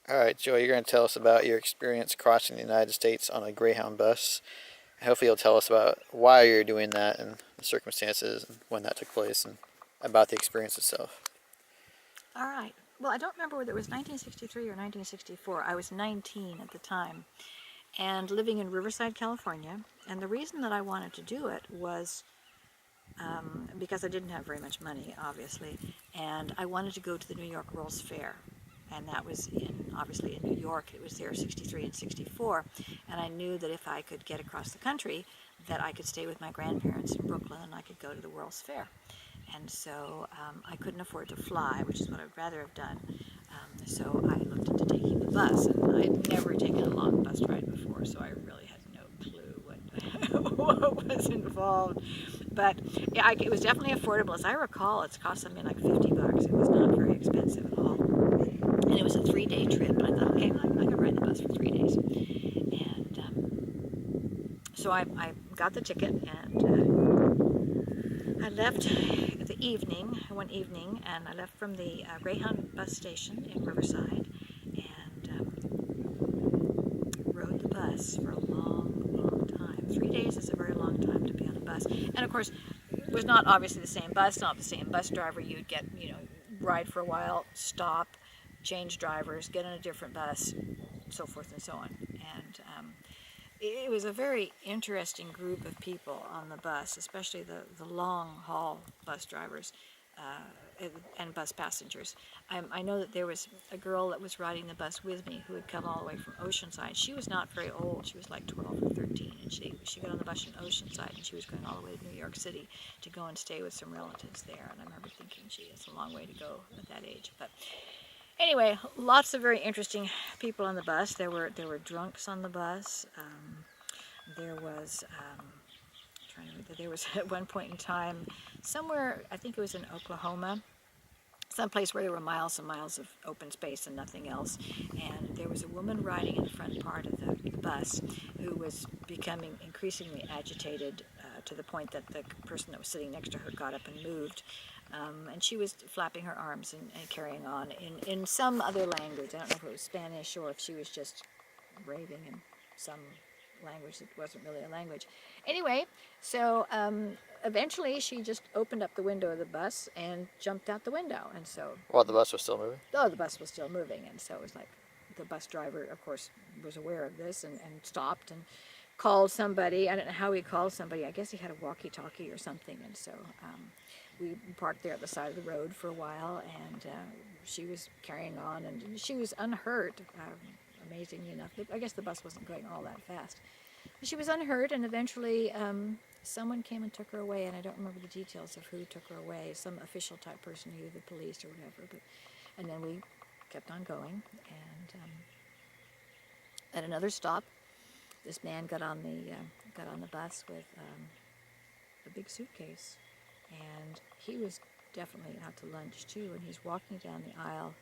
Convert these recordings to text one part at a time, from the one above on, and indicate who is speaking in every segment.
Speaker 1: All right, Joy, you're going to tell us about your experience crossing the United States on a Greyhound bus. Hopefully, you'll tell us about why you're doing that and the circumstances and when that took place and about the experience itself.
Speaker 2: All right. Well, I don't remember whether it was 1963 or 1964. I was 19 at the time and living in Riverside, California. And the reason that I wanted to do it was because I didn't have very much money, obviously, and I wanted to go to the New York World's Fair. And that was obviously in New York. It was there 63 and 64. And I knew that if I could get across the country, that I could stay with my grandparents in Brooklyn and I could go to the World's Fair. And so I couldn't afford to fly, which is what I'd rather have done. So I looked into taking the bus, and I'd never taken a long bus ride before, so I really had no clue what was involved. But yeah, it was definitely affordable. As I recall, it's cost something like $50. It was not very expensive at all. And it was a 3-day trip. And I thought, okay, I could ride the bus for 3 days. And so I got the ticket, and I left one evening, and I left from the Greyhound bus station in Riverside, and rode the bus for a long time. 3 days is a very long time to be on a bus. And of course, it was not obviously the same bus, not the same bus driver. You'd get, ride for a while, stop, change drivers, get on a different bus, so forth and so on. And it was a very interesting group of people on the bus, especially the long-haul bus drivers and bus passengers. I know that there was a girl that was riding the bus with me who had come all the way from Oceanside. She was not very old. She was like 12 or 13, and she got on the bus in Oceanside, and she was going all the way to New York City to go and stay with some relatives there. And I remember thinking, gee, it's a long way to go at that age. But anyway, lots of very interesting people on the bus. There were drunks on the bus. There was there was at one point in time somewhere, I think it was in Oklahoma, someplace where there were miles and miles of open space and nothing else, and there was a woman riding in the front part of the bus who was becoming increasingly agitated to the point that the person that was sitting next to her got up and moved, and she was flapping her arms and carrying on in some other language. I don't know if it was Spanish or if she was just raving in some language that wasn't really a language. Anyway, so eventually she just opened up the window of the bus and jumped out the window. And so...
Speaker 1: While the bus was still moving?
Speaker 2: Oh, the bus was still moving. And so it was like the bus driver, of course, was aware of this and stopped and called somebody. I don't know how he called somebody. I guess he had a walkie-talkie or something. And so we parked there at the side of the road for a while, and she was carrying on, and she was unhurt. Amazingly enough, I guess the bus wasn't going all that fast. But she was unhurt, and eventually someone came and took her away, and I don't remember the details of who took her away, some official type person, either the police or whatever. And then we kept on going, and at another stop, this man got on the bus with a big suitcase, and he was definitely out to lunch too, and he's walking down the aisle,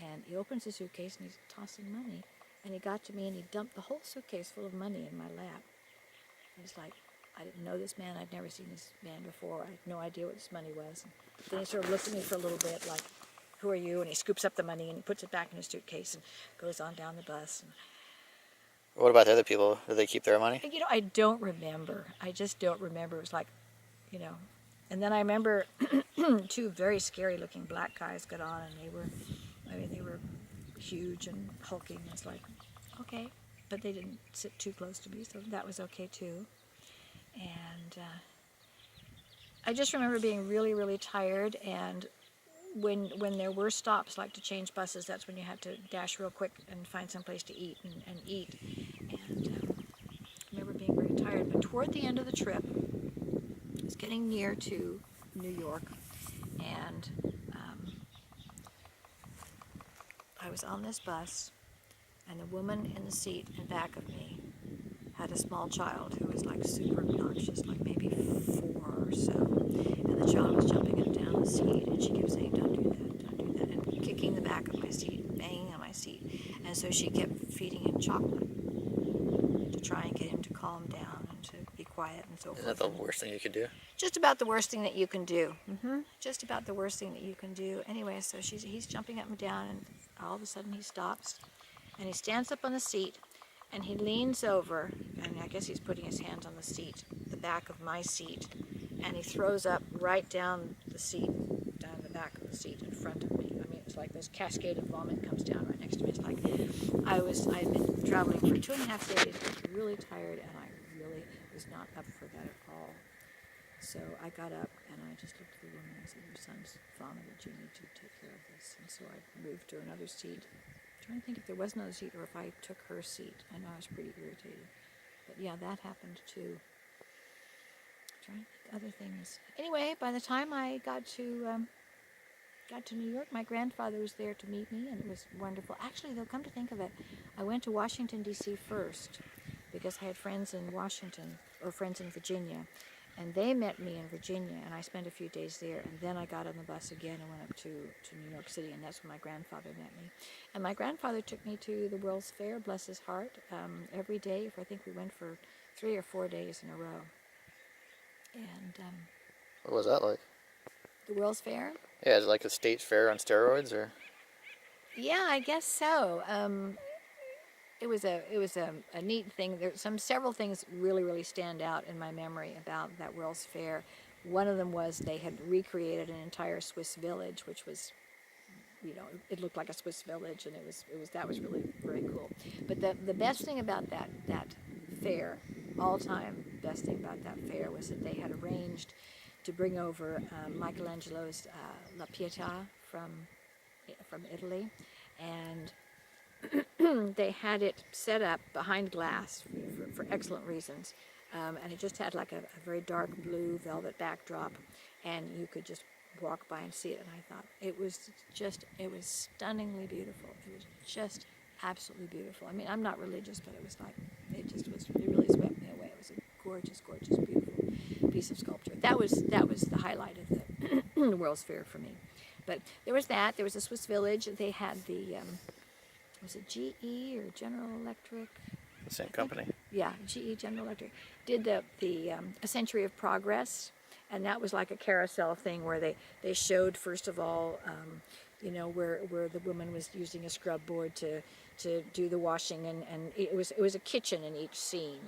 Speaker 2: and he opens the suitcase, and he's tossing money. And he got to me, and he dumped the whole suitcase full of money in my lap. I was like, I didn't know this man. I'd never seen this man before. I had no idea what this money was. And then he sort of looked at me for a little bit, like, who are you? And he scoops up the money, and he puts it back in his suitcase and goes on down the bus. And
Speaker 1: what about the other people? Did they keep their money?
Speaker 2: I don't remember. I just don't remember. It was like, And then I remember two very scary-looking black guys got on, and they were huge and hulking. It's like, okay, but they didn't sit too close to me, so that was okay too. And I just remember being really, really tired, and when there were stops, like to change buses, that's when you had to dash real quick and find some place to eat and eat. And I remember being very tired, but toward the end of the trip, it was getting near to New York, and I was on this bus, and the woman in the seat in back of me had a small child who was like super obnoxious, like maybe 4 or so, and the child was jumping up and down the seat, and she kept saying, don't do that, and kicking the back of my seat, and banging on my seat, and so she kept feeding him chocolate to try and get him to calm down and to be quiet and so forth.
Speaker 1: Isn't that the worst thing you could do?
Speaker 2: Just about the worst thing that you can do. Just about the worst thing that you can do. Anyway, so he's jumping up and down, and all of a sudden he stops, and he stands up on the seat, and he leans over, and I guess he's putting his hands on the seat, the back of my seat, and he throws up right down the seat, down the back of the seat in front of me. I mean, it's like this cascade of vomit comes down right next to me. It's like I'd been traveling for 2.5 days, I was really tired, and I really was not up for that at all. So I got up and I just looked at the woman and I said, "Your son's vomited, you need to take care of this." And so I moved to another seat. I'm trying to think if there was another seat or if I took her seat. I know I was pretty irritated. But yeah, that happened too. I'm trying to think other things. Anyway, by the time I got to New York, my grandfather was there to meet me, and it was wonderful. Actually, though, come to think of it, I went to Washington, D.C. first because I had friends in Washington, or friends in Virginia. And they met me in Virginia, and I spent a few days there. And then I got on the bus again and went up to New York City, and that's when my grandfather met me. And my grandfather took me to the World's Fair, bless his heart, every day. I think we went for 3 or 4 days in a row. And
Speaker 1: What was that like?
Speaker 2: the World's Fair?
Speaker 1: Yeah, is it like a state fair on steroids, or?
Speaker 2: Yeah, I guess so. It was a neat thing. Several things really stand out in my memory about that World's Fair. One of them was they had recreated an entire Swiss village, which was, it looked like a Swiss village, and that was really very cool. But the best thing about that fair, all-time best thing about that fair, was that they had arranged to bring over Michelangelo's La Pietà from Italy, and they had it set up behind glass for excellent reasons, and it just had like a very dark blue velvet backdrop, and you could just walk by and see it. And I thought it was stunningly beautiful. It was just absolutely beautiful. I mean, I'm not religious, but it really swept me away. It was a gorgeous, beautiful piece of sculpture. That was the highlight of the World's Fair for me. But there was that. There was a Swiss village. They had the was it GE or General Electric?
Speaker 1: The same company.
Speaker 2: Yeah, GE, General Electric, did the A Century of Progress, and that was like a carousel thing where they showed, first of all, where the woman was using a scrub board to do the washing, and it was a kitchen in each scene,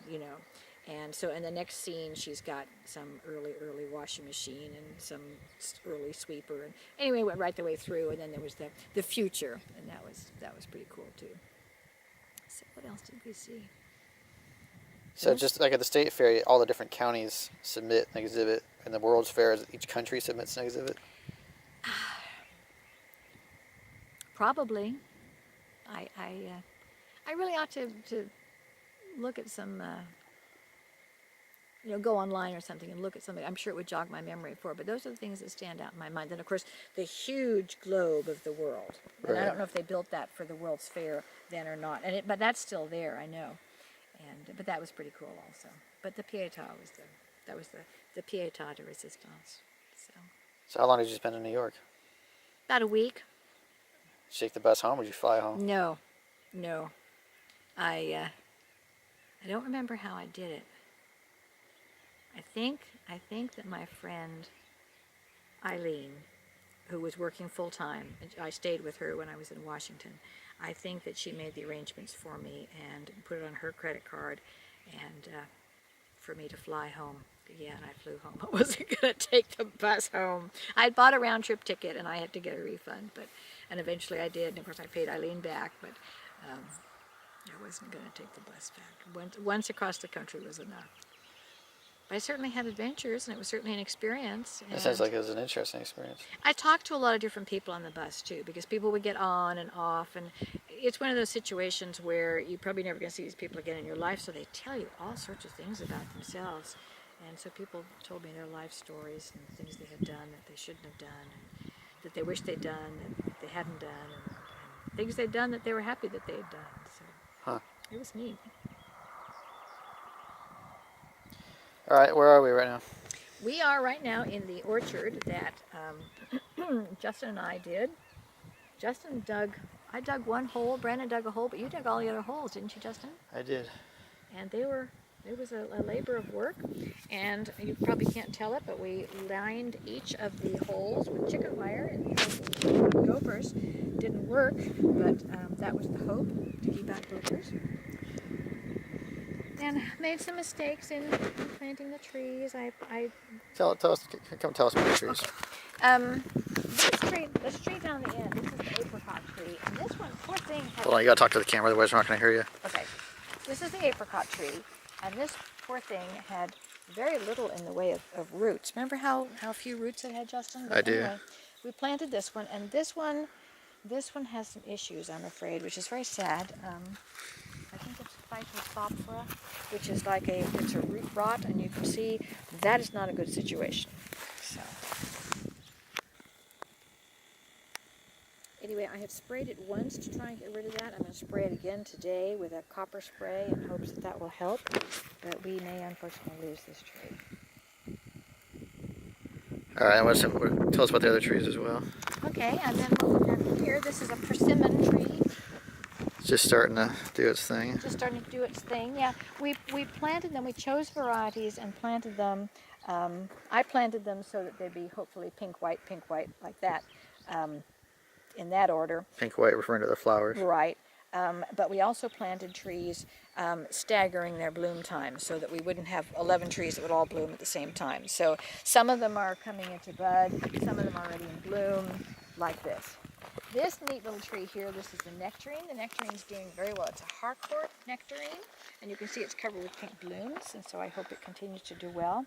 Speaker 2: And so in the next scene, she's got some early washing machine and some early sweeper. And anyway, it went right the way through. And then there was the future, and that was pretty cool too. So what else did we see?
Speaker 1: So just like at the state fair, all the different counties submit an exhibit, and the World's Fair, each country submits an exhibit?
Speaker 2: Probably. I really ought to look at some... go online or something and look at something. I'm sure it would jog my memory for, but those are the things that stand out in my mind. And of course, the huge globe of the world. And
Speaker 1: Right.
Speaker 2: I don't know if they built that for the World's Fair then or not. But that's still there, I know. But that was pretty cool also. But the Pietà was the Pietà de Resistance.
Speaker 1: So how long did you spend in New York?
Speaker 2: About a week.
Speaker 1: Did you take the bus home, or did you fly home?
Speaker 2: No. I don't remember how I did it. I think that my friend Eileen, who was working full time, I stayed with her when I was in Washington. I think that she made the arrangements for me and put it on her credit card, and for me to fly home. Yeah, and I flew home. I wasn't going to take the bus home. I'd bought a round trip ticket, and I had to get a refund, and eventually I did. And of course, I paid Eileen back, but I wasn't going to take the bus back. Once across the country was enough. But I certainly had adventures, and it was certainly an experience.
Speaker 1: It sounds like it was an interesting experience.
Speaker 2: I talked to a lot of different people on the bus, too, because people would get on and off, and it's one of those situations where you're probably never going to see these people again in your life, so they tell you all sorts of things about themselves. And so people told me their life stories and things they had done that they shouldn't have done, and that they wished they'd done that they hadn't done, and things they'd done that they were happy that they had done. So It was neat.
Speaker 1: All right, where are we right now?
Speaker 2: We are right now in the orchard that Justin and I did. I dug one hole, Brandon dug a hole, but you dug all the other holes, didn't you, Justin?
Speaker 1: I did.
Speaker 2: And it was a labor of work, and you probably can't tell it, but we lined each of the holes with chicken wire and gophers didn't work, but that was the hope, to keep out boogers. And made some mistakes in planting the trees.
Speaker 1: Tell us, come tell us about the trees.
Speaker 2: This tree down the end, this is the apricot tree, and this one, poor thing, had...
Speaker 1: Hold on, you gotta talk to the camera, otherwise we're not gonna hear you.
Speaker 2: Okay, this is the apricot tree, and this poor thing had very little in the way of roots. Remember how few roots it had, Justin? But
Speaker 1: I do.
Speaker 2: anyway, we planted this one, and this one has some issues, I'm afraid, which is very sad. I think it's phytophthora, which is like it's a root rot, and you can see that is not a good situation. So anyway, I have sprayed it once to try and get rid of that. I'm going to spray it again today with a copper spray in hopes that that will help, but we may unfortunately lose this tree.
Speaker 1: All right, tell us about the other trees as well.
Speaker 2: Okay, and then what we have here, this is a persimmon tree.
Speaker 1: It's just starting to do its thing.
Speaker 2: Just starting to do its thing, yeah. We planted them, we chose varieties and planted them. I planted them so that they'd be hopefully pink, white, like that, in that order.
Speaker 1: Pink, white, referring to the flowers.
Speaker 2: Right. But we also planted trees staggering their bloom time so that we wouldn't have 11 trees that would all bloom at the same time. So some of them are coming into bud, some of them are already in bloom, like this. This neat little tree here, this is the nectarine. The nectarine is doing very well. It's a Harcourt nectarine, and you can see it's covered with pink blooms, and so I hope it continues to do well.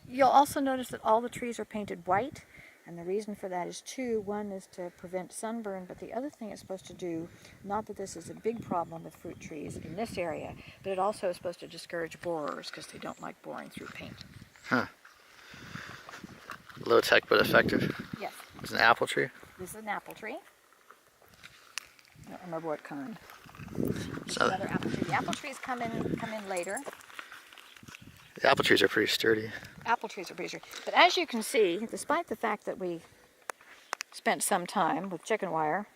Speaker 2: You'll also notice that all the trees are painted white, and the reason for that is two. One is to prevent sunburn, but the other thing it's supposed to do, not that this is a big problem with fruit trees in this area, but it also is supposed to discourage borers because they don't like boring through paint.
Speaker 1: Huh. Low tech but effective.
Speaker 2: Yes.
Speaker 1: It's an apple tree.
Speaker 2: This is an apple tree. I don't remember what kind.
Speaker 1: So
Speaker 2: Another apple tree. The apple trees come in later.
Speaker 1: the apple trees are pretty sturdy.
Speaker 2: Apple trees are pretty sturdy. But as you can see, despite the fact that we spent some time with chicken wire.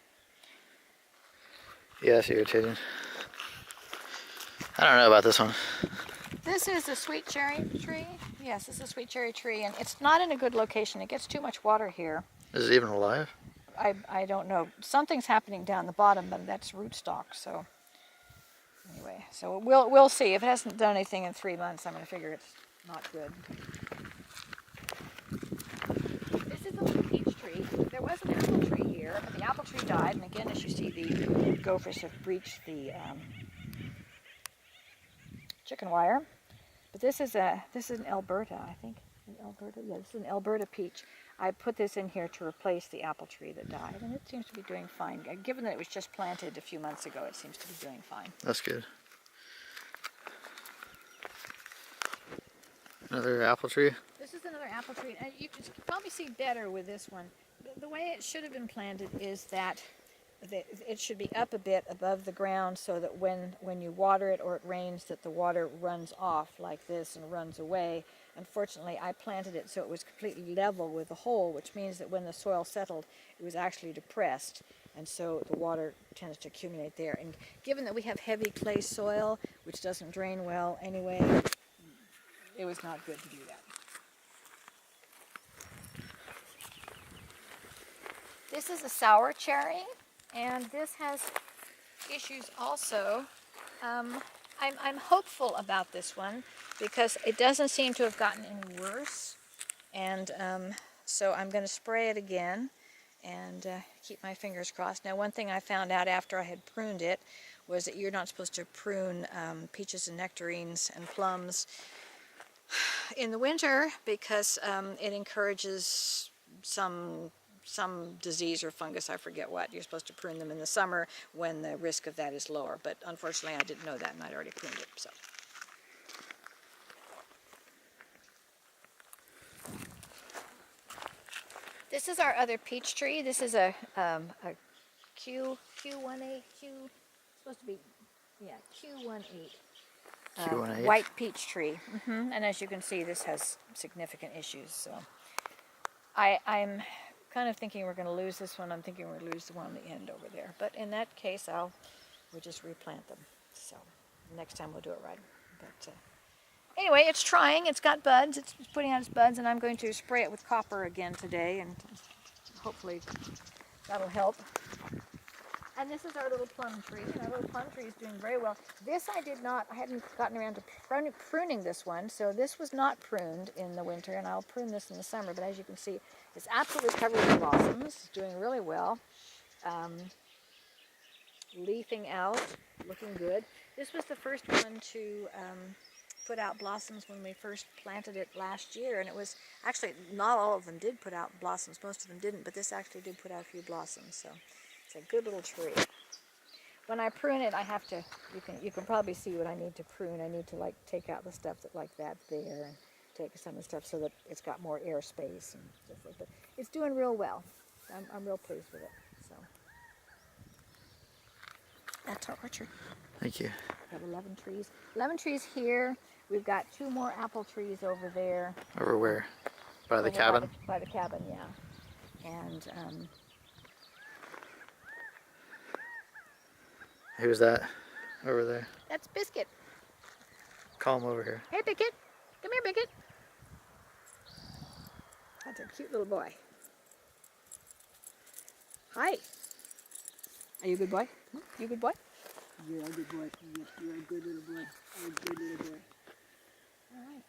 Speaker 1: Yeah, it's irritating. I don't know about this one.
Speaker 2: This is a sweet cherry tree. Yes, this is a sweet cherry tree, and it's not in a good location. It gets too much water here.
Speaker 1: Is it even alive?
Speaker 2: I don't know. Something's happening down the bottom, but that's rootstock. So anyway, so we'll see. If it hasn't done anything in 3 months, I'm going to figure it's not good. This is a little peach tree. There was an apple tree here, but the apple tree died. And again, as you see, the gophers have breached the chicken wire. But this is an Alberta, I think. Alberta, yeah, this is an Alberta peach. I put this in here to replace the apple tree that died, and it seems to be doing fine. Given that it was just planted a few months ago, it seems to be doing fine.
Speaker 1: That's good. Another apple tree.
Speaker 2: This is another apple tree, and you can probably see better with this one. The way it should have been planted is that it should be up a bit above the ground so that when you water it or it rains, that the water runs off like this and runs away. Unfortunately, I planted it so it was completely level with the hole, which means that when the soil settled, it was actually depressed, and so the water tends to accumulate there. And given that we have heavy clay soil, which doesn't drain well anyway, it was not good to do that. This is a sour cherry, and this has issues also. I'm hopeful about this one because it doesn't seem to have gotten any worse, and so I'm going to spray it again and keep my fingers crossed. Now, one thing I found out after I had pruned it was that you're not supposed to prune peaches and nectarines and plums in the winter because it encourages some disease or fungus, I forget what. You're supposed to prune them in the summer when the risk of that is lower. But unfortunately, I didn't know that, and I'd already pruned it. So. This is our other peach tree. This is a Q18, supposed to be, yeah, Q18.
Speaker 1: Q18.
Speaker 2: White peach tree. And as you can see, this has significant issues. So I'm kind of thinking we're going to lose this one. I'm thinking we're going to lose the one on the end over there. But in that case, we'll just replant them. So next time we'll do it right. But anyway, it's trying. It's got buds. It's putting out its buds, and I'm going to spray it with copper again today, and hopefully that'll help. And this is our little plum tree, and our little plum tree is doing very well. This I hadn't gotten around to pruning this one, so this was not pruned in the winter, and I'll prune this in the summer, but as you can see, it's absolutely covered with blossoms. It's doing really well. Leafing out, looking good. This was the first one to put out blossoms when we first planted it last year, and it was actually not all of them did put out blossoms, most of them didn't, but this actually did put out a few blossoms, so it's a good little tree. When I prune it, I have to, you can probably see what I need to prune. I need to like take out the stuff that's there, and take some of the stuff so that it's got more air space and so forth, but it's doing real well. I'm real pleased with it, so. That's our orchard.
Speaker 1: Thank you.
Speaker 2: We have 11 trees. 11 trees here. We've got 2 more apple trees over there.
Speaker 1: Over where? By the cabin?
Speaker 2: By the cabin, yeah. And
Speaker 1: who's that over there?
Speaker 2: that's Biscuit.
Speaker 1: Call him over here.
Speaker 2: Hey, Biscuit. Come here, Biscuit. That's a cute little boy. Hi. Are you a good boy? You a good boy?
Speaker 3: Yeah, I'm a good boy. You're a good little boy. I'm a good little boy.
Speaker 2: All right.